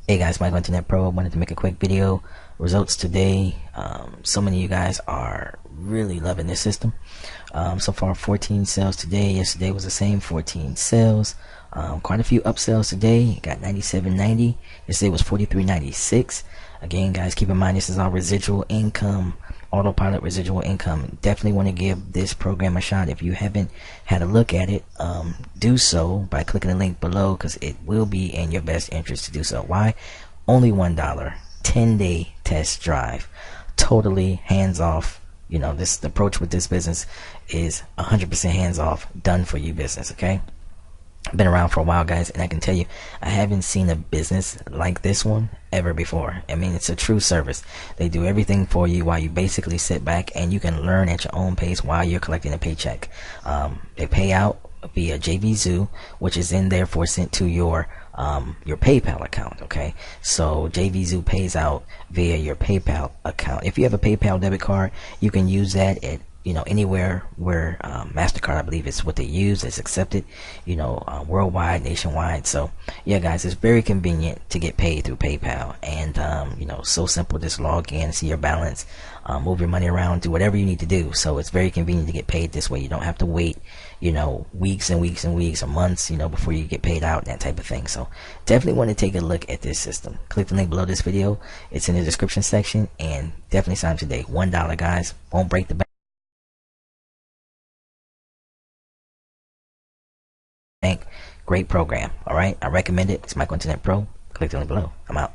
Hey guys, Michael Internet Pro. I wanted to make a quick video. Results today. So many of you guys are really loving this system. So far 14 sales today. Yesterday was the same, 14 sales. Quite a few upsells today. Got 97.90. Yesterday was 43.96. Again, guys, keep in mind this is our residual income, autopilot residual income. Definitely want to give this program a shot. If you haven't had a look at it, do so by clicking the link below, because it will be in your best interest to do so. Why? Only $1, 10-day test drive, totally hands off. You know, this the approach with this business is 100% hands off, done for you business. Okay, I've been around for a while, guys, and I can tell you I haven't seen a business like this one ever before. I mean, it's a true service. They do everything for you while you basically sit back and you can learn at your own pace while you're collecting a paycheck. They pay out via JVZoo, which is in there for sent to your PayPal account. Okay, so JVZoo pays out via your PayPal account. If you have a PayPal debit card, you can use that at anywhere where MasterCard, I believe, is what they use. It's accepted, worldwide, nationwide. So yeah, guys, it's very convenient to get paid through PayPal, and so simple. Just log in, see your balance, move your money around, do whatever you need to do. So it's very convenient to get paid this way. You don't have to wait weeks and weeks and weeks or months before you get paid out, and that type of thing. So definitely want to take a look at this system. Click the link below this video. It's in the description section, and definitely sign up today. $1, guys, won't break the bank. Great program. All right, I recommend it. It's Michael Internet Pro. Click the link below. I'm out.